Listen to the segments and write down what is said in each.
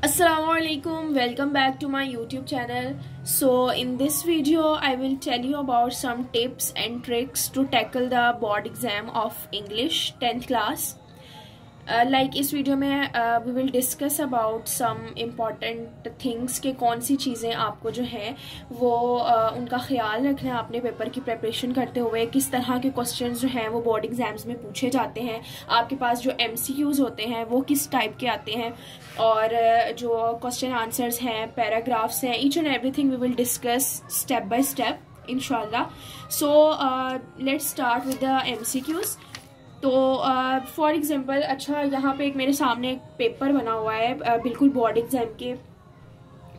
Assalamualaikum, welcome back to my YouTube channel. So in this video I will tell you about some tips and tricks to tackle the board exam of English 10th class. Like इस video में we will discuss about some important things कि कौन सी चीज़ें आपको जो है वो उनका ख्याल रखना है आपने पेपर की प्रिपरेशन करते हुए, किस तरह के क्वेश्चंस जो हैं वो बोर्ड एग्जाम्स में पूछे जाते हैं, आपके पास जो MCQs होते हैं वो किस टाइप के आते हैं, और जो क्वेश्चन आंसर्स हैं, पैराग्राफ्स हैं, each and everything we will discuss step by step इंशाल्लाह. So let's start with the MCQs. तो फॉर एग्जांपल, अच्छा यहाँ पे एक मेरे सामने एक पेपर बना हुआ है बिल्कुल बोर्ड एग्जाम के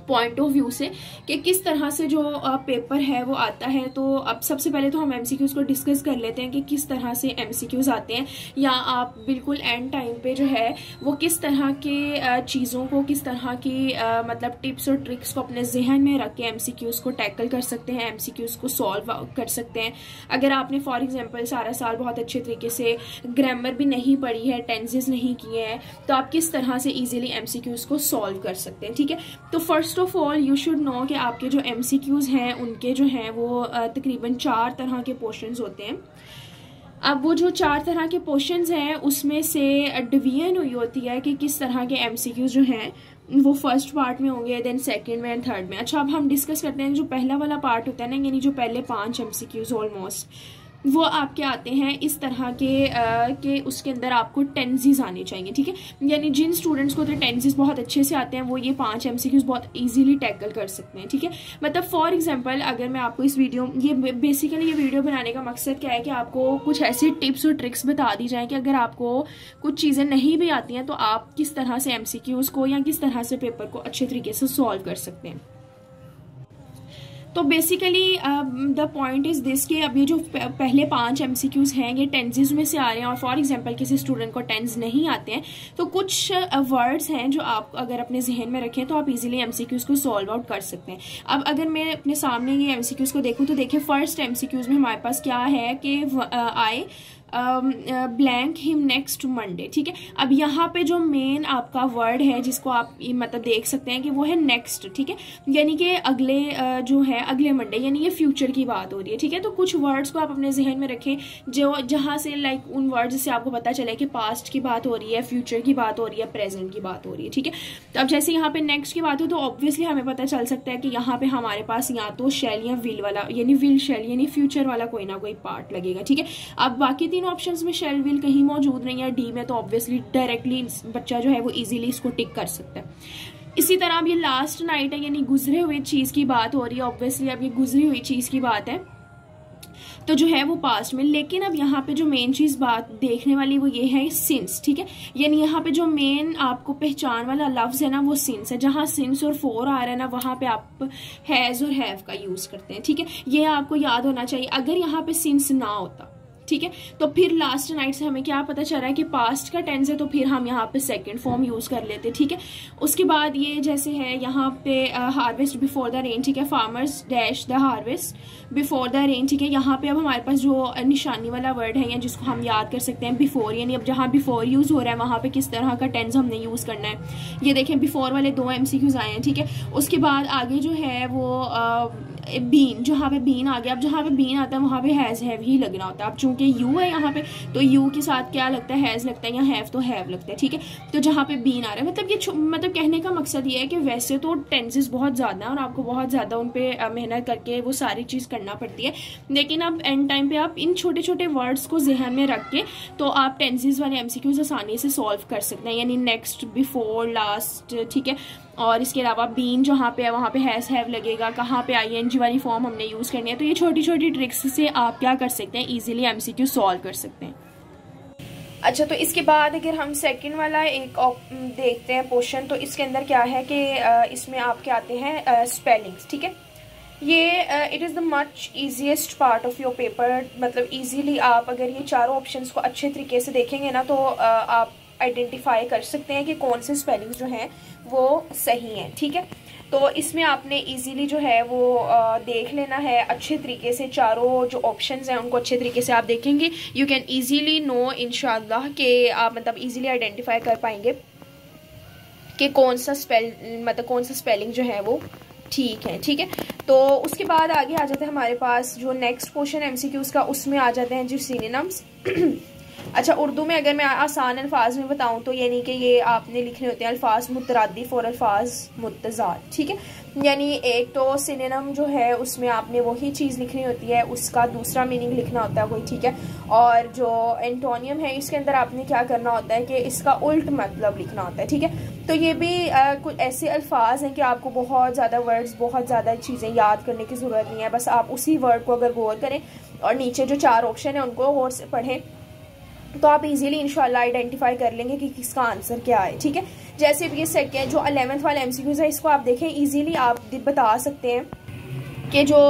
पॉइंट ऑफ व्यू से कि किस तरह से जो पेपर है वो आता है. तो अब सबसे पहले तो हम MCQs को डिस्कस कर लेते हैं कि किस तरह से MCQs आते हैं, या आप बिल्कुल एंड टाइम पे जो है वो किस तरह के चीज़ों को, किस तरह की मतलब टिप्स और ट्रिक्स को अपने जहन में रख के MCQs को टैकल कर सकते हैं, MCQs को सॉल्व कर सकते हैं. अगर आपने फॉर एग्जाम्पल सारा साल बहुत अच्छे तरीके से ग्रामर भी नहीं पढ़ी है, टेंसेस नहीं किए हैं, तो आप किस तरह से ईजिली MCQs को सॉल्व कर सकते हैं. ठीक है, तो first of all you should know कि आपके जो MCQs हैं उनके जो हैं वो तकरीबन 4 तरह के पोर्शंस होते हैं. अब वो जो 4 तरह के पोर्शंस हैं उसमें से डिवीजन हुई होती है कि किस तरह के MCQs जो हैं वो फर्स्ट पार्ट में होंगे, देन सेकंड में एंड थर्ड में. अच्छा, अब हम डिस्कस करते हैं जो पहला वाला पार्ट होता है ना, यानी जो पहले 5 MCQs ऑलमोस्ट वो आपके आते हैं इस तरह के उसके अंदर आपको टेंसेस आने चाहिए. ठीक है, यानी जिन स्टूडेंट्स को तो टेंसेस बहुत अच्छे से आते हैं वो ये 5 MCQs बहुत इजीली टैकल कर सकते हैं. ठीक है, मतलब फॉर एग्जांपल अगर मैं आपको इस वीडियो बेसिकली ये वीडियो बनाने का मकसद क्या है कि आपको कुछ ऐसे टिप्स और ट्रिक्स बता दी जाएं कि अगर आपको कुछ चीज़ें नहीं भी आती हैं तो आप किस तरह से MCQs को या किस तरह से पेपर को अच्छे तरीके से सॉल्व कर सकते हैं. तो basically the point is this कि अब ये जो पहले 5 MCQs हैं ये टेंसेस में से आ रहे हैं, और फॉर एग्जांपल किसी स्टूडेंट को टेंस नहीं आते हैं तो कुछ वर्ड्स हैं जो आप अगर अपने जहन में रखें तो आप इजीली MCQs को सॉल्व आउट कर सकते हैं. अब अगर मैं अपने सामने ये MCQs को देखूं तो देखिए फर्स्ट MCQs में हमारे पास क्या है कि आई ब्लैंक हिम नेक्स्ट मंडे. ठीक है, अब यहाँ पे जो मेन आपका वर्ड है जिसको आप मतलब देख सकते हैं कि वो है नेक्स्ट. ठीक है, यानी कि अगले जो है अगले मंडे, यानी ये फ्यूचर की बात हो रही है. ठीक है, तो कुछ वर्ड्स को आप अपने जहन में रखें जो जहाँ से लाइक उन वर्ड्स से आपको पता चले कि पास्ट की बात हो रही है, फ्यूचर की बात हो रही है, प्रेजेंट की बात हो रही है. ठीक है, तो अब जैसे यहाँ पे नेक्स्ट की बात हो तो ऑब्वियसली हमें पता चल सकता है कि यहाँ पे हमारे पास या तो शेल या विल वाला, यानी विल शेल यानी फ्यूचर वाला कोई ना कोई पार्ट लगेगा. ठीक है, अब बाकी ऑप्शंस में शेल विल कहीं मौजूद नहीं है डी में, तो ऑब्वियसली डायरेक्टली बच्चा जो है वो इजीली इसको टिक कर सकता है. इसी तरह अब ये लास्ट नाइट है यानी गुजरे हुए चीज की बात हो रही है, ऑब्वियसली अब ये गुजरी हुई चीज की बात है तो जो है वो पास्ट में. लेकिन अब यहाँ पे जो मेन चीज बात देखने वाली वो ये है सिंस. ठीक है, यानी यहाँ पे जो मेन आपको पहचान वाला लफ्ज है ना वो सिंस है. जहाँ सिंस और फॉर आ रहा है ना वहां पे आप हैज और हैव का यूज करते हैं. ठीक है, ये आपको याद होना चाहिए. अगर यहाँ पे सिंस ना होता, ठीक है, तो फिर लास्ट नाइट से हमें क्या पता चल रहा है कि पास्ट का टेंस है तो फिर हम यहाँ पे सेकंड फॉर्म यूज कर लेते. ठीक है, उसके बाद ये जैसे है यहाँ पे हार्वेस्ट बिफोर द रेन. ठीक है, farmers dash the harvest before the rain. ठीक है, यहाँ पे अब हमारे पास जो निशानी वाला वर्ड है या जिसको हम याद कर सकते हैं बिफोर, यानी अब जहाँ बिफोर यूज हो रहा है वहां पे किस तरह का टेंस हमने यूज करना है. ये देखें बिफोर वाले 2 MCQs आए हैं. ठीक है, उसके बाद आगे जो है वो बीन, जहाँ पे बीन आ गया. अब जहाँ पे बीन आता है वहां पे हैज हैव ही लगना होता है. अब चूंकि यू है यहाँ पे तो यू के साथ क्या लगता है, हैज लगता है, या हैव तो हैव लगता है. ठीक है, तो जहाँ पे बीन आ रहा है मतलब ये मतलब कहने का मकसद ये है कि वैसे तो टेंसेस बहुत ज्यादा है और आपको बहुत ज्यादा उन पे मेहनत करके वो सारी चीज करना पड़ती है, लेकिन अब एंड टाइम पे आप इन छोटे छोटे वर्ड्स को जहन में रख के तो आप टेंसेस वाले MCQs आसानी से सॉल्व कर सकते हैं, यानी नेक्स्ट, बिफोर, लास्ट. ठीक है, और इसके अलावा बीन जहाँ पे है वहाँ पे हैज हैव लगेगा, कहाँ पे ING वाली फॉर्म हमने यूज करनी है. तो ये छोटी छोटी ट्रिक्स से आप क्या कर सकते हैं, इजीली MCQ सॉल्व कर सकते हैं. अच्छा, तो इसके बाद अगर हम सेकंड वाला एक देखते हैं पोर्शन, तो इसके अंदर क्या है कि इसमें आपके आते हैं स्पेलिंग्स. ठीक है, ये it is the much easiest part of your paper. मतलब इजीली आप अगर ये चारों ऑप्शंस को अच्छे तरीके से देखेंगे ना तो आप आइडेंटिफाई कर सकते हैं कि कौन से स्पेलिंग्स जो हैं वो सही हैं. ठीक है, तो इसमें आपने इजीली जो है वो देख लेना है अच्छे तरीके से. चारों जो ऑप्शंस हैं उनको अच्छे तरीके से आप देखेंगे, यू कैन इजीली नो इंशाल्लाह कि आप मतलब इजीली आइडेंटिफाई कर पाएंगे कि कौन सा स्पेलिंग जो है वो ठीक है। ठीक है, तो उसके बाद आगे आ जाता है हमारे पास जो नेक्स्ट क्वेश्चन MCQs का, उसमें आ जाते हैं जो सिनोनिम्स। अच्छा, उर्दू में अगर मैं आसान अल्फाज में बताऊं तो यानी कि ये आपने लिखने होते हैं अल्फाज मुतरादिफ और अल्फाज मुतज़ाद। ठीक है, यानी एक तो सिनोनिम जो है उसमें आपने वही चीज़ लिखनी होती है, उसका दूसरा मीनिंग लिखना होता है कोई। ठीक है, और जो एंटोनियम है इसके अंदर आपने क्या करना होता है कि इसका उल्ट मतलब लिखना होता है। ठीक है, तो ये भी कुछ ऐसे अल्फाज हैं कि आपको बहुत ज़्यादा वर्ड्स, बहुत ज़्यादा चीज़ें याद करने की ज़रूरत नहीं है। बस आप उसी वर्ड को अगर गौर करें और नीचे जो 4 ऑप्शन है उनको गौर से पढ़ें तो आप इजीली इंशाल्लाह आइडेंटिफाई कर लेंगे कि किसका आंसर क्या है। ठीक है, जैसे ये सेकेंड जो 11th वाला MCQs है, इसको आप देखें इजीली आप बता सकते हैं कि जो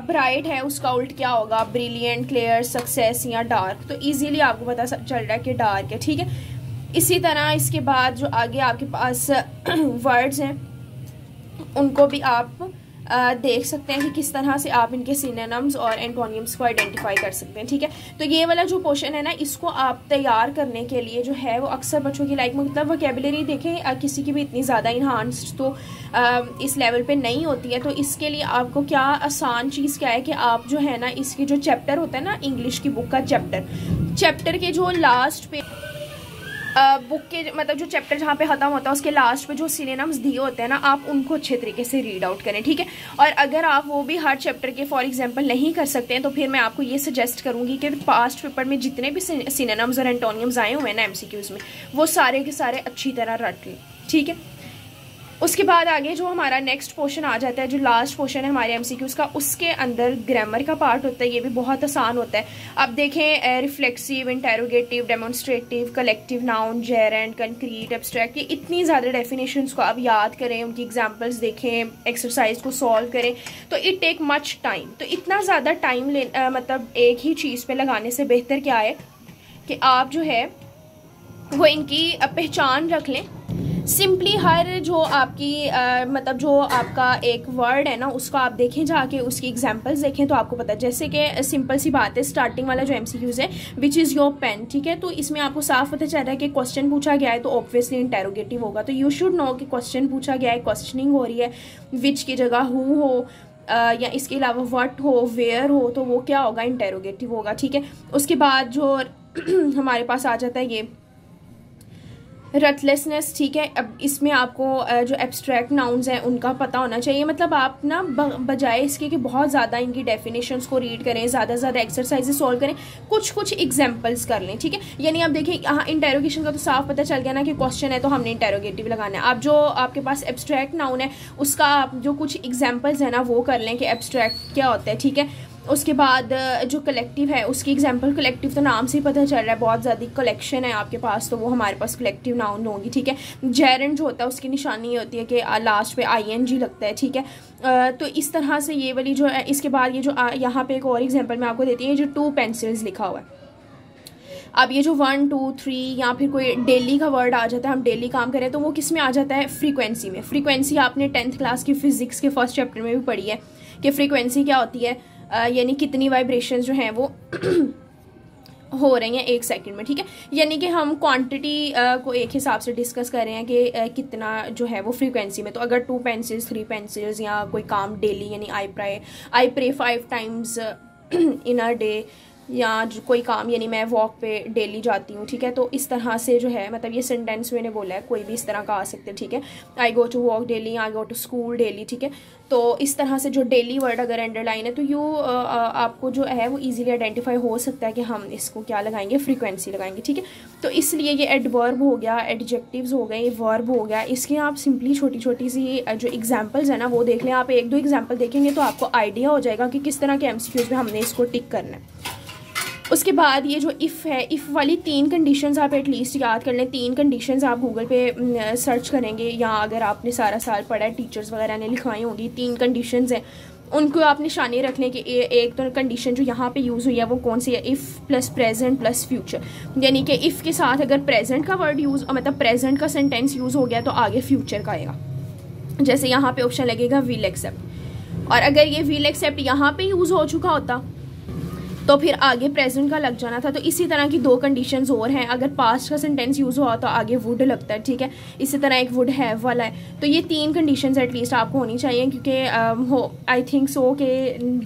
ब्राइट है उसका उल्ट क्या होगा, ब्रिलियंट, क्लियर, सक्सेस या डार्क। तो इजीली आपको पता चल रहा है कि डार्क है। ठीक है, इसी तरह इसके बाद जो आगे आपके पास वर्ड्स हैं उनको भी आप देख सकते हैं कि किस तरह से आप इनके सिनोनिम्स और एंटोनिम्स को आइडेंटिफाई कर सकते हैं। ठीक है, तो ये वाला जो पोर्शन है ना, इसको आप तैयार करने के लिए जो है वो अक्सर बच्चों की लाइक मतलब वोकैबुलरी देखें किसी की भी इतनी ज़्यादा इन्हांस्ड तो इस लेवल पे नहीं होती है। तो इसके लिए आपको क्या आसान चीज़ क्या है कि आप जो है ना इसके जो चैप्टर होता है ना, इंग्लिश की बुक का चैप्टर के जो लास्ट पे बुक के मतलब जो चैप्टर जहाँ पे ख़त्म होता है उसके लास्ट पे जो सिनोनिम्स दिए होते हैं ना, आप उनको अच्छे तरीके से रीड आउट करें। ठीक है, और अगर आप वो भी हर चैप्टर के फॉर एग्जांपल नहीं कर सकते हैं तो फिर मैं आपको ये सजेस्ट करूँगी कि पास्ट पेपर में जितने भी सिनोनिम्स और एंटोनिम्स आए हुए हैं ना MCQs में, वो सारे के सारे अच्छी तरह रट लें। ठीक है, उसके बाद आगे जो हमारा नेक्स्ट पोर्शन आ जाता है, जो लास्ट पोर्शन है हमारे MCQs का, उसके अंदर ग्रामर का पार्ट होता है। ये भी बहुत आसान होता है। अब देखें reflexive, interrogative, demonstrative, collective noun, gerund, concrete, abstract, ये इतनी ज़्यादा डेफिनेशंस को आप याद करें, उनकी एग्जांपल्स देखें, एक्सरसाइज को सॉल्व करें, तो इट टेक मच टाइम। तो इतना ज़्यादा टाइम मतलब एक ही चीज़ पे लगाने से बेहतर क्या है कि आप जो है वो इनकी पहचान रख लें। सिंपली हर जो आपकी मतलब जो आपका एक वर्ड है ना उसको आप देखें जाके, उसकी एग्जांपल्स देखें तो आपको पता है। जैसे कि सिंपल सी बात है, स्टार्टिंग वाला जो MCQs है विच इज़ योर पेन। ठीक है, तो इसमें आपको साफ पता चल रहा है कि क्वेश्चन पूछा गया है तो ऑब्वियसली इंटेरोगेटिव होगा। तो यू शुड नो कि क्वेश्चन पूछा गया है, क्वेश्चनिंग हो रही है, विच की जगह हु हो या इसके अलावा व्हाट हो, वेयर हो, तो वो क्या होगा, इंटेरोगेटिव होगा। ठीक है, उसके बाद जो हमारे पास आ जाता है ये रटलेसनेस। ठीक है, अब इसमें आपको जो एब्स्ट्रैक्ट नाउन्स हैं उनका पता होना चाहिए। मतलब आप ना बजाय इसके कि बहुत ज़्यादा इनकी डेफिनेशंस को रीड करें, ज़्यादा ज़्यादा एक्सरसाइजेस सॉल्व करें, कुछ एग्जांपल्स कर लें। ठीक है, यानी आप देखिए यहाँ इंटेरोगेशन का तो साफ पता चल गया ना कि क्वेश्चन है तो हमने इंटेरोगेटिव लगाना है। आप जो आपके पास एब्स्ट्रैक्ट नाउन है उसका आप जो कुछ एग्जाम्पल्स है ना वो कर लें कि एब्स्ट्रैक्ट क्या होता है। ठीक है, उसके बाद जो कलेक्टिव है उसकी एग्जांपल, कलेक्टिव तो नाम से ही पता चल रहा है बहुत ज़्यादा कलेक्शन है आपके पास, तो वो हमारे पास कलेक्टिव नाउन होगी। ठीक है, जेरेंड जो होता है उसकी निशानी होती है कि लास्ट पे ING लगता है। ठीक है, तो इस तरह से ये वाली जो है, इसके बाद ये जो यहाँ पे एक और एग्जांपल मैं आपको देती हूँ, जो 2 पेंसिल्स लिखा हुआ है। अब ये जो 1 2 3 या फिर कोई डेली का वर्ड आ जाता है, हम डेली काम करें तो वो किस में आ जाता है, फ्रीक्वेंसी में। फ्रीक्वेंसी आपने 10th क्लास की फिजिक्स के फर्स्ट चैप्टर में भी पढ़ी है कि फ्रीक्वेंसी क्या होती है, यानी कितनी वाइब्रेशंस जो हैं वो हो रही हैं 1 सेकंड में। ठीक है, यानी कि हम क्वांटिटी को एक हिसाब से डिस्कस कर रहे हैं कि कितना जो है वो फ्रीक्वेंसी में। तो अगर 2 पेंसिल्स 3 पेंसिल्स या कोई काम डेली, यानी I pray 5 times in a day, या जो कोई काम यानी मैं वॉक पे डेली जाती हूँ। ठीक है, तो इस तरह से जो है मतलब ये सेंटेंस मैंने बोला है, कोई भी इस तरह का आ सकते हैं। ठीक है, I go to walk daily, I go to school daily. ठीक है, तो इस तरह से जो डेली वर्ड अगर अंडरलाइन है तो आपको जो है वो इजीली आइडेंटिफाई हो सकता है कि हम इसको क्या लगाएंगे, फ्रीक्वेंसी लगाएंगे। ठीक है, तो इसलिए ये एडवर्ब हो गया, एडजेक्टिव्स हो गए, ये वर्ब हो गया। इसके आप सिंपली छोटी छोटी सी जो एग्जाम्पल्स है ना वो देख लें। आप 1-2 एग्जाम्पल देखेंगे तो आपको आइडिया हो जाएगा कि किस तरह के MCQs में हमने इसको टिक करना है। उसके बाद ये जो इफ़ है, इफ़ वाली 3 कंडीशंस आप एटलीस्ट याद कर लें। 3 कंडीशंस आप गूगल पे सर्च करेंगे या अगर आपने सारा साल पढ़ा है, टीचर्स वगैरह ने लिखवाई होंगी। 3 कंडीशंस हैं, उनको आप निशानी रख लें कि एक तो कंडीशन जो यहाँ पे यूज़ हुई है वो कौन सी है, if plus present plus future. यानी कि इफ़ के साथ अगर प्रेजेंट का वर्ड यूज़ मतलब प्रेजेंट का सेंटेंस यूज़ हो गया तो आगे फ्यूचर का आएगा। जैसे यहाँ पे ऑप्शन लगेगा विल एक्सेप्ट, और अगर ये विल एक्सेप्ट यहाँ पे यूज़ हो चुका होता तो फिर आगे प्रेजेंट का लग जाना था। तो इसी तरह की 2 कंडीशंस और हैं। अगर पास्ट का सेंटेंस यूज़ हुआ तो आगे वुड लगता है, ठीक है। इसी तरह एक वुड हैव वाला है। तो ये 3 कंडीशंस एटलीस्ट आपको होनी चाहिए, क्योंकि आई थिंक सो कि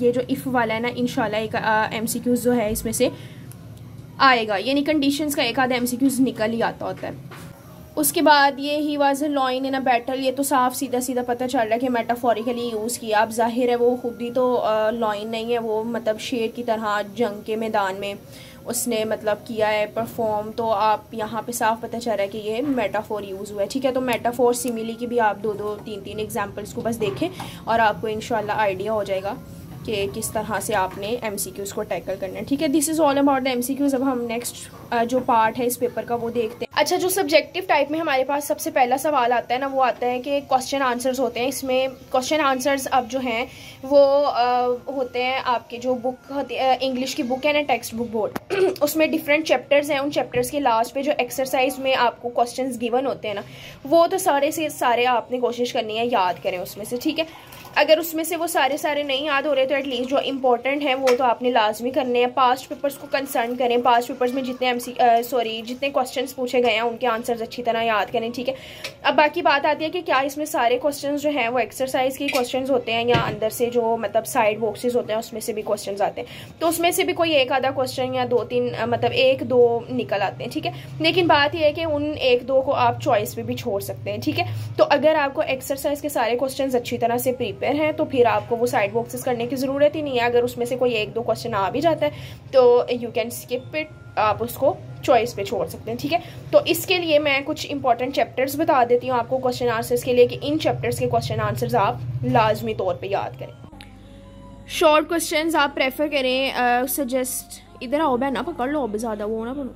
ये जो इफ़ वाला है ना, इंशाल्लाह एक MCQs जो है इसमें से आएगा, यानी कंडीशंस का एक आधा MCQs निकल ही आता होता है। उसके बाद ये he was a lion in a battle, ये तो साफ सीधा सीधा पता चल रहा है कि मेटाफोरिकली यूज़ किया। अब जाहिर है वो खुद ही तो लॉइन नहीं है, वो मतलब शेर की तरह जंग के मैदान में उसने मतलब किया है परफॉर्म। तो आप यहाँ पे साफ पता चल रहा है कि ये मेटाफोर यूज़ हुआ है, ठीक है। तो मेटाफोर सिमिली की भी आप 2-2, 3-3 एग्जाम्पल्स को बस देखें और आपको इंशाल्लाह आइडिया हो जाएगा कि किस तरह से आपने MCQs को टैकल करना है, ठीक है। This is all about the MCQs। अब हम नेक्स्ट जो पार्ट है इस पेपर का वो देखते हैं। अच्छा, जो सब्जेक्टिव टाइप में हमारे पास सबसे पहला सवाल आता है ना, वो आता है कि क्वेश्चन आंसर्स होते हैं। इसमें क्वेश्चन आंसर्स अब जो हैं वो होते हैं आपके जो बुक होती है, इंग्लिश की बुक है ना, टेक्स्ट बुक बोर्ड उसमें डिफरेंट चैप्टर्स हैं। उन चैप्टर्स के लास्ट पे जो एक्सरसाइज में आपको क्वेश्चंस गिवन होते हैं ना, वो तो सारे से सारे आपने कोशिश करनी है याद करें उसमें से, ठीक है। अगर उसमें से वो सारे नहीं याद हो रहे तो एटलीस्ट जो इंपॉर्टेंट हैं वो तो आपने लाजमी करने हैं। पास्ट पेपर्स को कंसर्न करें, पास्ट पेपर्स में जितने क्वेश्चंस पूछे गए हैं उनके आंसर्स अच्छी तरह याद करें, ठीक है। अब बाकी बात आती है कि क्या इसमें सारे क्वेश्चंस जो हैं वो एक्सरसाइज के क्वेश्चंस होते हैं या अंदर से जो मतलब साइड बॉक्सेस होते हैं उसमें से भी क्वेश्चंस आते हैं। तो उसमें से भी कोई एक आधा क्वेश्चन या 2-3 मतलब 1-2 निकल आते हैं, ठीक है। लेकिन बात यह है कि उन 1-2 को आप चॉइस पे भी छोड़ सकते हैं, ठीक है। तो अगर आपको एक्सरसाइज के सारे क्वेश्चन अच्छी तरह से प्रिपेयर है तो फिर आपको वो साइड बॉक्सेस करने की ज़रूरत ही नहीं है। अगर उसमें से कोई 1-2 क्वेश्चन आ भी जाता है तो यू कैन स्किप इट, आप उसको चॉइस पे छोड़ सकते हैं, ठीक है। तो इसके लिए मैं कुछ इंपॉर्टेंट चैप्टर्स बता देती हूँ आपको क्वेश्चन आंसर्स के लिए, कि इन चैप्टर्स के क्वेश्चन आंसर्स आप लाजमी तौर पे याद करें। शॉर्ट क्वेश्चंस आप प्रेफर करें, सजेस्ट इधर आओ बहना, पकड़ लो अब ज़्यादा वो ना बोलो।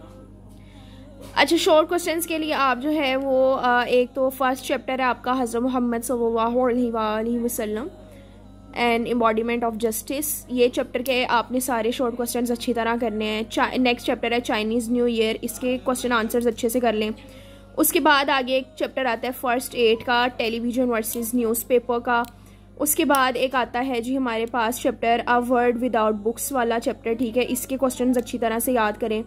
अच्छा, शॉर्ट क्वेश्चंस के लिए आप जो है वो एक तो फर्स्ट चैप्टर है आपका हज़रत मोहम्मद सल्लल्लाहु अलैहि वसल्लम एंड एम्बॉडीमेंट ऑफ जस्टिस। ये चैप्टर के आपने सारे शॉर्ट क्वेश्चंस अच्छी तरह करने हैं। नेक्स्ट चैप्टर है चाइनीज़ न्यू ईयर, इसके क्वेश्चन आंसर्स अच्छे से कर लें। उसके बाद आगे एक चैप्टर आता है फर्स्ट एड का, टेलीविज़न वर्सेस न्यूज़पेपर का। उसके बाद एक आता है जी हमारे पास chapter a word without books वाला चैप्टर, ठीक है। इसके क्वेश्चंस अच्छी तरह से याद करें।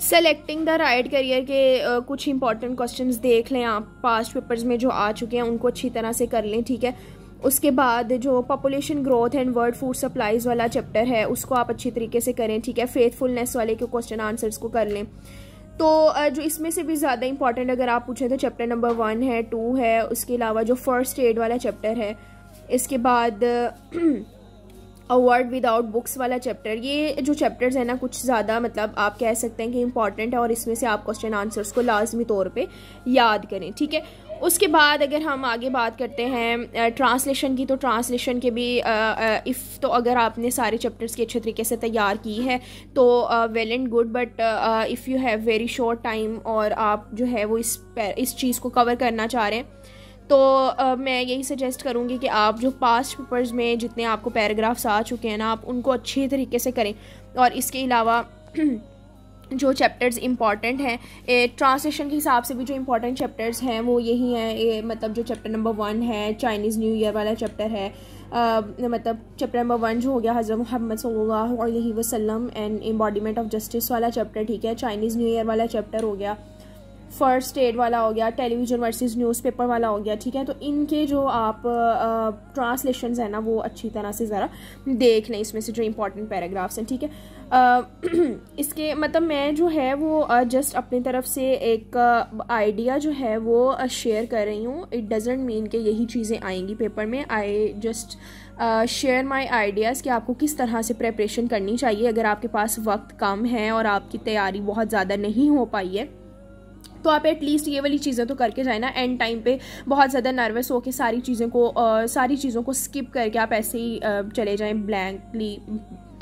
सेलेक्टिंग द राइट करियर के कुछ इंपॉर्टेंट क्वेश्चंस देख लें आप, पास्ट पेपर्स में जो आ चुके हैं उनको अच्छी तरह से कर लें, ठीक है। उसके बाद जो population growth and world food supplies वाला चैप्टर है उसको आप अच्छी तरीके से करें, ठीक है। फेथफुलनेस वाले के क्वेश्चन आंसर्स को कर लें। तो जो इसमें से भी ज़्यादा इंपॉर्टेंट अगर आप पूछें तो चैप्टर नंबर 1 है, 2 है, उसके अलावा जो फर्स्ट एड वाला चैप्टर है, इसके बाद अ वर्ड विदाउट बुक्स वाला चैप्टर। ये जो चैप्टर्स है ना कुछ ज़्यादा मतलब आप कह सकते हैं कि इंपॉर्टेंट है और इसमें से आप क्वेश्चन आंसर्स को लाजमी तौर पे याद करें, ठीक है। उसके बाद अगर हम आगे बात करते हैं ट्रांसलेशन की, तो ट्रांसलेशन के भी इफ़ तो अगर आपने सारे चैप्टर्स की अच्छे तरीके से तैयार की है तो well and good, but if you have very short time और आप जो है वो इस चीज़ को कवर करना चाह रहे हैं तो मैं यही सजेस्ट करूँगी कि आप जो पास्ट पेपर्स में जितने आपको पैराग्राफ्स आ चुके हैं ना आप उनको अच्छे तरीके से करें। और इसके अलावा जो चैप्टर्स इंपॉर्टेंट हैं ट्रांसलेशन के हिसाब से भी जो इंपॉर्टेंट चैप्टर्स हैं वो यही हैं, मतलब जो चैप्टर नंबर 1 है चाइनीज़ न्यू ईयर वाला चैप्टर है, मतलब चैप्टर नंबर 1 जो हो गया हज़रत मोहम्मद सल्लल्लाहु अलैहि वसल्लम एंड एम्बॉडीमेंट ऑफ जस्टिस वाला चैप्टर, ठीक है। चाइनीज़ न्यू ईयर वाला चैप्टर हो गया, फर्स्ट एड वाला हो गया, टेलीविज़न वर्सेस न्यूज़पेपर वाला हो गया, ठीक है। तो इनके जो आप ट्रांसलेशंस हैं ना वो अच्छी तरह से ज़रा देख लें, इसमें से जो इंपॉर्टेंट पैराग्राफ्स हैं, ठीक है। इसके मतलब मैं जो है वो जस्ट अपनी तरफ से एक आइडिया जो है वो शेयर कर रही हूँ। इट डजेंट मीन कि यही चीज़ें आएंगी पेपर में। I just share my ideas कि आपको किस तरह से प्रेपरेशन करनी चाहिए अगर आपके पास वक्त कम है और आपकी तैयारी बहुत ज़्यादा नहीं हो पाई है तो आप एटलीस्ट ये वाली चीज़ें तो करके जाए ना। एंड टाइम पे बहुत ज़्यादा नर्वस हो के सारी चीज़ों को स्किप करके आप ऐसे ही चले जाएं ब्लैंकली,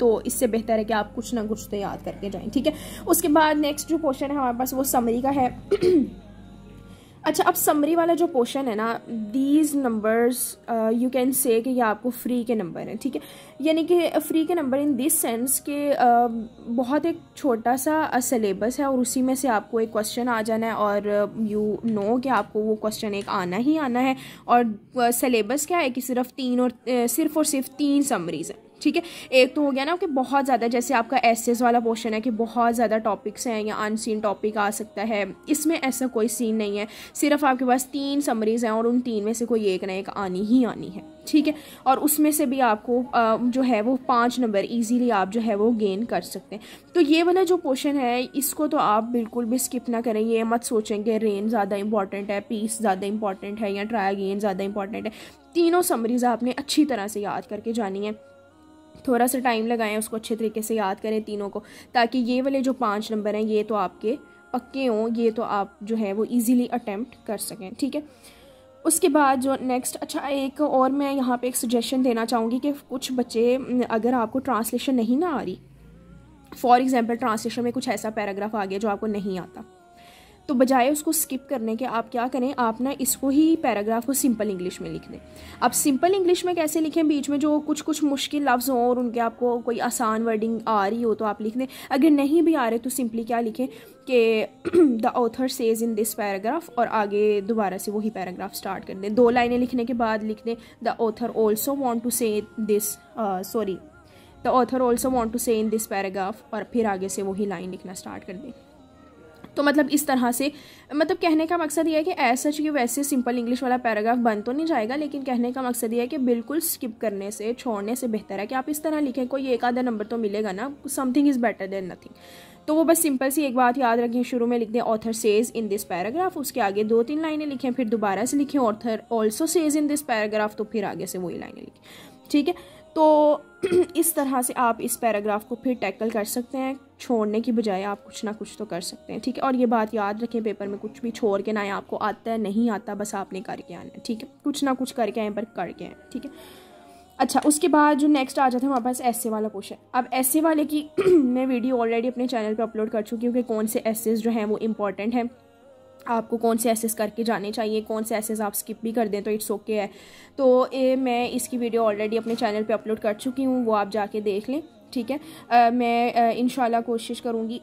तो इससे बेहतर है कि आप कुछ ना कुछ तो याद करके जाएं, ठीक है। उसके बाद नेक्स्ट जो पोर्शन है हमारे पास वो समरी का है। अच्छा, अब समरी वाला जो पोर्शन है ना, these numbers you can say कि ये आपको फ्री के नंबर हैं, ठीक है। यानी कि फ्री के नंबर इन दिस सेंस के बहुत एक छोटा सा सिलेबस है और उसी में से आपको एक क्वेश्चन आ जाना है और यू नो कि आपको वो क्वेश्चन एक आना ही आना है। और सिलेबस क्या है कि सिर्फ और सिर्फ 3 समरीज हैं, ठीक है। एक तो हो गया ना कि बहुत ज़्यादा, जैसे आपका एसेस वाला पोर्शन है कि बहुत ज़्यादा टॉपिक्स हैं या अनसीन टॉपिक आ सकता है, इसमें ऐसा कोई सीन नहीं है। सिर्फ आपके पास 3 समरीज़ हैं और उन 3 में से कोई एक ना एक आनी ही आनी है, ठीक है। और उसमें से भी आपको जो है वो 5 नंबर ईजीली आप जो है वो गेन कर सकते हैं। तो ये वाला जो पोर्शन है इसको तो आप बिल्कुल भी स्किप ना करें। ये मत सोचें कि रेन ज़्यादा इंपॉर्टेंट है, पीस ज़्यादा इंपॉर्टेंट है या ट्राई अगेन ज़्यादा इंपॉर्टेंट है। तीनों समरीज़ आपने अच्छी तरह से याद करके जानी है। थोड़ा सा टाइम लगाएं, उसको अच्छे तरीके से याद करें तीनों को, ताकि ये वाले जो 5 नंबर हैं ये तो आपके पक्के हों, ये तो आप जो है वो इजीली अटेम्प्ट कर सकें, ठीक है। उसके बाद जो नेक्स्ट, अच्छा एक और मैं यहाँ पे एक सजेशन देना चाहूँगी कि कुछ बच्चे, अगर आपको ट्रांसलेशन नहीं ना आ रही, फॉर एग्जांपल ट्रांसलेशन में कुछ ऐसा पैराग्राफ आ गया जो आपको नहीं आता, तो बजाय उसको स्किप करने के आप क्या करें, आप ना इसको ही पैराग्राफ को सिंपल इंग्लिश में लिख दें। आप सिंपल इंग्लिश में कैसे लिखें, बीच में जो कुछ कुछ मुश्किल लफ्ज़ हों और उनके आपको कोई आसान वर्डिंग आ रही हो तो आप लिख दें। अगर नहीं भी आ रहे तो सिंपली क्या लिखें कि the author says in this paragraph, और आगे दोबारा से वही पैराग्राफ स्टार्ट कर दें। 2 लाइनें लिखने के बाद लिख दें the author also want to say this the author also want to say in this paragraph, और फिर आगे से वही लाइन लिखना स्टार्ट कर दें। तो मतलब इस तरह से, मतलब कहने का मकसद ये है कि ऐसा कि वैसे सिंपल इंग्लिश वाला पैराग्राफ बन तो नहीं जाएगा, लेकिन कहने का मकसद ये है कि बिल्कुल स्किप करने से, छोड़ने से बेहतर है कि आप इस तरह लिखें, कोई एक आधा नंबर तो मिलेगा ना, something is better than nothing. तो वो बस सिंपल सी एक बात याद रखें, शुरू में लिख दें author says in this paragraph, उसके आगे 2-3 लाइनें लिखें, फिर दोबारा से लिखें author also says in this paragraph, तो फिर आगे से वही लाइनें लिखें, ठीक है। तो इस तरह से आप इस पैराग्राफ को फिर टैकल कर सकते हैं, छोड़ने की बजाय आप कुछ ना कुछ तो कर सकते हैं, ठीक है। और ये बात याद रखें, पेपर में कुछ भी छोड़ के ना आए, आपको आता है नहीं आता, बस आपने करके आना है, ठीक है। कुछ ना कुछ करके आए पर करके आए, ठीक है। अच्छा, उसके बाद जो नेक्स्ट आ जाता है हमारे पास ऐसे वाला क्वेश्चन। अब ऐसे वाले की मैं वीडियो ऑलरेडी अपने चैनल पे अपलोड कर चुकी हूँ कि कौन से एसेस जो हैं वो इंपॉर्टेंट हैं, आपको कौन से एसेस करके जाने चाहिए, कौन से एसेस आप स्किप भी कर दें तो इट्स ओके है। तो मैं इसकी वीडियो ऑलरेडी अपने चैनल पे अपलोड कर चुकी हूँ, वो आप जाके देख लें, ठीक है। मैं इंशाल्लाह कोशिश करूँगी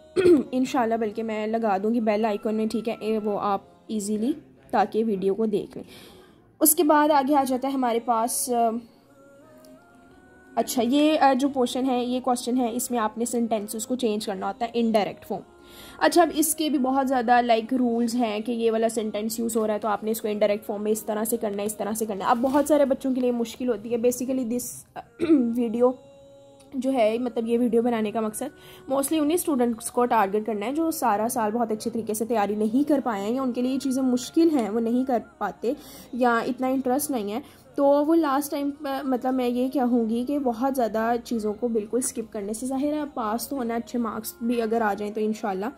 इंशाल्लाह, बल्कि मैं लगा दूँगी बेल आइकन में, ठीक है, वो आप इजीली ताकि वीडियो को देख लें। उसके बाद आगे आ जाता है हमारे पास, अच्छा ये जो पोर्शन है, ये क्वेश्चन है, इसमें आपने सेंटेंसेस को चेंज करना होता है इनडायरेक्ट फॉर्म। अच्छा, अब इसके भी बहुत ज़्यादा रूल्स हैं कि ये वाला सेंटेंस यूज़ हो रहा है तो आपने इसको इनडायरेक्ट फॉर्म में इस तरह से करना है, इस तरह से करना है। अब बहुत सारे बच्चों के लिए मुश्किल होती है। बेसिकली दिस वीडियो जो है, मतलब ये वीडियो बनाने का मकसद मोस्टली उन्हीं स्टूडेंट्स को टारगेट करना है जो सारा साल बहुत अच्छे तरीके से तैयारी नहीं कर पाए हैं, या उनके लिए ये चीज़ें मुश्किल हैं, वो नहीं कर पाते या इतना इंटरेस्ट नहीं है, तो वो लास्ट टाइम मतलब मैं ये कहूँगी कि बहुत ज़्यादा चीज़ों को बिल्कुल स्किप करने से, ज़ाहिर है पास तो होना, अच्छे मार्क्स भी अगर आ जाएँ तो इंशाल्लाह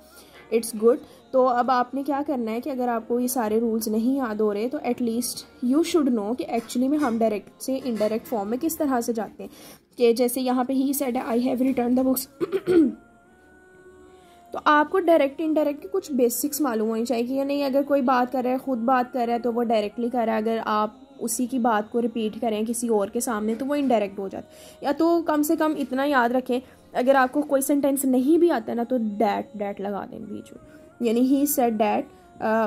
इट्स गुड। तो अब आपने क्या करना है कि अगर आपको ये सारे रूल्स नहीं याद हो रहे तो एटलीस्ट यू शुड नो कि एक्चुअली में हम डायरेक्ट से इनडायरेक्ट फॉर्म में किस तरह से जाते हैं। कि जैसे यहाँ पे he said I have return the books तो आपको डायरेक्ट इनडायरेक्ट की कुछ बेसिक्स मालूम होनी चाहिए कि या नहीं, अगर कोई बात कर रहा है, खुद बात कर रहा है तो वो डायरेक्टली कर रहा है, अगर आप उसी की बात को रिपीट करें किसी और के सामने तो वो इनडायरेक्ट हो जाता है। या तो कम से कम इतना याद रखें, अगर आपको कोई सेंटेंस नहीं भी आता ना तो डैट लगा दें बीच में, यानी ही सेड डैट।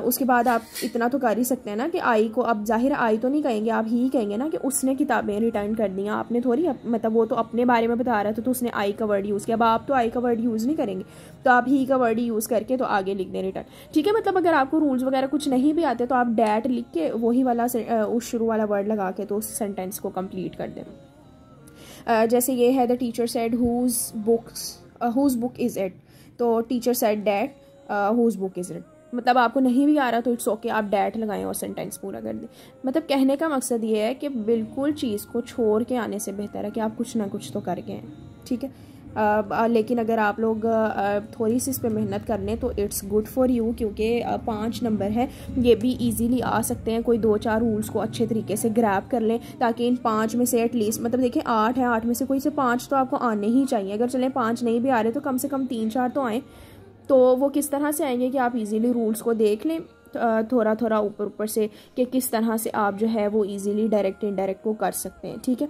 उसके बाद आप इतना तो कर ही सकते हैं ना कि आई को, अब जाहिर आई तो नहीं कहेंगे, आप ही कहेंगे ना कि उसने किताबें रिटर्न कर दी, आपने थोड़ी, मतलब वो तो अपने बारे में बता रहा था तो उसने आई का वर्ड यूज़ किया। अब आप तो आई का वर्ड यूज़ नहीं करेंगे, तो आप ही का वर्ड यूज़ करके तो आगे लिख दें रिटर्न, ठीक है। मतलब अगर आपको रूल्स वगैरह कुछ नहीं भी आते तो आप डैट लिख के वही वाला उस शुरू वाला वर्ड लगा के तो उस सेंटेंस को कंप्लीट कर दें। जैसे ये है the teacher said whose book is it, तो teacher said that whose book is it, मतलब आपको नहीं भी आ रहा तो इट्स ओके, आप डैट लगाएं और सेंटेंस पूरा कर दें। मतलब कहने का मकसद ये है कि बिल्कुल चीज़ को छोड़ के आने से बेहतर है कि आप कुछ ना कुछ तो करके आएँ, ठीक है। लेकिन अगर आप लोग थोड़ी सी इस पर मेहनत कर लें तो इट्स गुड फॉर यू, क्योंकि 5 नंबर हैं, ये भी इजीली आ सकते हैं। कोई 2-4 रूल्स को अच्छे तरीके से ग्रैब कर लें ताकि इन 5 में से एटलीस्ट, मतलब देखिए 8 है, 8 में से कोई से 5 तो आपको आने ही चाहिए। अगर चलें 5 नहीं भी आ रहे तो कम से कम 3-4 तो आएँ। तो वो किस तरह से आएंगे कि आप इजीली रूल्स को देख लें थोड़ा थोड़ा ऊपर से कि किस तरह से आप जो है वो इजीली डायरेक्ट इनडायरेक्ट को कर सकते हैं, ठीक है।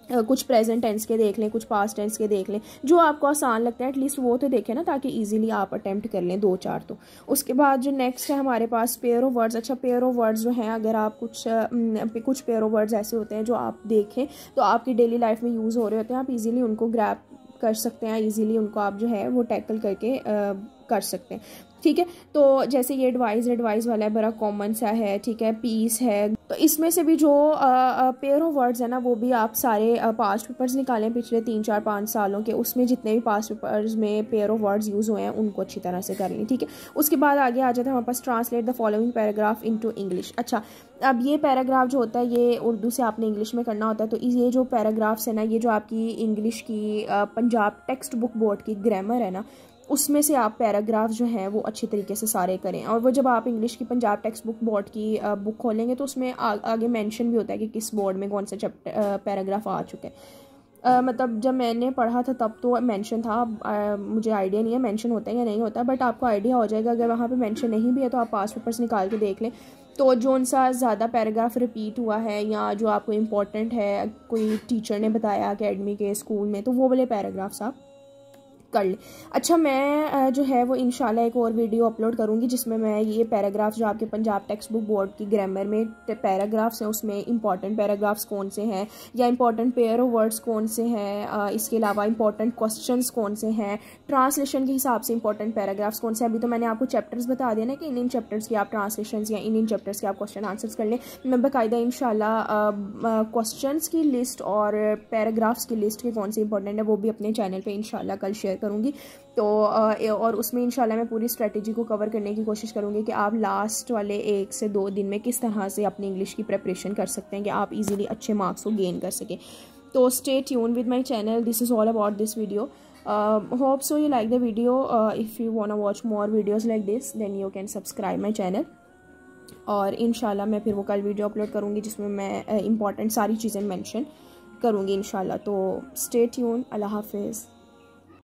कुछ प्रेजेंट टेंस के देख लें, कुछ पास्ट टेंस के देख लें, जो आपको आसान लगता है एटलीस्ट वो तो देखें ना, ताकि इजीली आप अटेम्प्ट कर लें 2-4। तो उसके बाद जो नेक्स्ट है हमारे पास पेयर ऑफ वर्ड्स। अच्छा, पेयर ऑफ वर्ड्स जो हैं, अगर आप कुछ पेयर ऑफ वर्ड्स ऐसे होते हैं जो आप देखें तो आपकी डेली लाइफ में यूज़ हो रहे होते हैं, आप इजीली उनको ग्रैब कर सकते हैं, इजीली उनको आप जो है वो टैकल करके कर सकते हैं, ठीक है। तो जैसे ये एडवाइस वाला है, बड़ा कॉमन सा है, ठीक है। पीस है, तो इसमें से भी जो पेयर ऑफ वर्ड्स है ना, वो भी आप सारे पास्ट पेपर्स निकालें पिछले 3-4-5 सालों के, उसमें जितने भी पास्ट पेपर्स में पेयर ऑफ वर्ड्स यूज़ हुए हैं उनको अच्छी तरह से कर लें, ठीक है। उसके बाद आगे आ जाता है हमारे पास translate the following paragraph into English. अच्छा, अब ये पैराग्राफ जो होता है ये उर्दू से आपने इंग्लिश में करना होता है। तो ये जो पैराग्राफ्स है ना, ये जो आपकी इंग्लिश की पंजाब टेक्स्ट बुक बोर्ड की ग्रामर है ना, उसमें से आप पैराग्राफ जो हैं वो अच्छे तरीके से सारे करें। और वो जब आप इंग्लिश की पंजाब टेक्स्ट बुक बोर्ड की बुक खोलेंगे तो उसमें आगे मेंशन भी होता है कि किस बोर्ड में कौन सा चैप्टर पैराग्राफ आ चुके हैं। मतलब जब मैंने पढ़ा था तब तो मेंशन था, मुझे आइडिया नहीं है मेंशन होता है या नहीं होता, बट आपको आइडिया हो जाएगा। अगर वहाँ पे मेंशन नहीं भी है तो आप पास्ट पेपर्स निकाल के देख लें, तो जो उनसा ज़्यादा पैराग्राफ रिपीट हुआ है या जो आपको इम्पोर्टेंट है, कोई टीचर ने बताया अकेडमी के स्कूल में, तो वो वाले पैराग्राफ्स आप कर ले। अच्छा, मैं जो है वो इंशाल्लाह एक और वीडियो अपलोड करूँगी जिसमें मैं ये पैराग्राफ जो आपके पंजाब टेक्स्ट बुक बोर्ड की ग्रामर में पैराग्राफ्स हैं उसमें इंपॉर्टेंट पैराग्राफ्स कौन से हैं या इंपॉर्टेंट पेयर ऑफ वर्ड्स कौन से हैं, इसके अलावा इंपॉर्टेंट क्वेश्चंस कौन से हैं, ट्रांसलेशन के हिसाब से इंपॉर्टेंट पैराग्राफ्स कौन से हैं। अभी तो मैंने आपको चैप्टर्स बता दिया ना कि इन चैप्टर्स की आप ट्रांसलेशन या इन चैप्टर्स के आप क्वेश्चन आंसर्स कर लें। मैं बाकायदा इंशाल्लाह क्वेश्चंस की लिस्ट और पैराग्राफ्स की लिस्ट के कौन से इंपॉर्टेंट है वो भी अपने चैनल पर इंशाल्लाह कल शेयर करूँगी। तो और उसमें इंशाल्लाह मैं पूरी स्ट्रेटजी को कवर करने की कोशिश करूँगी कि आप लास्ट वाले 1 से 2 दिन में किस तरह से अपनी इंग्लिश की प्रिपरेशन कर सकते हैं कि आप इजीली अच्छे मार्क्स को गेन कर सकें। तो stay tune with my channel, this is all about this video. Hope so you like the video. If you want to watch more videos like this then you can subscribe my channel. और इंशाल्लाह मैं फिर वो कल video upload करूँगी जिसमें मैं important सारी चीज़ें मेंशन करूँगी इंशाल्लाह। तो स्टे ट्यून, अल्लाह हाफिज़।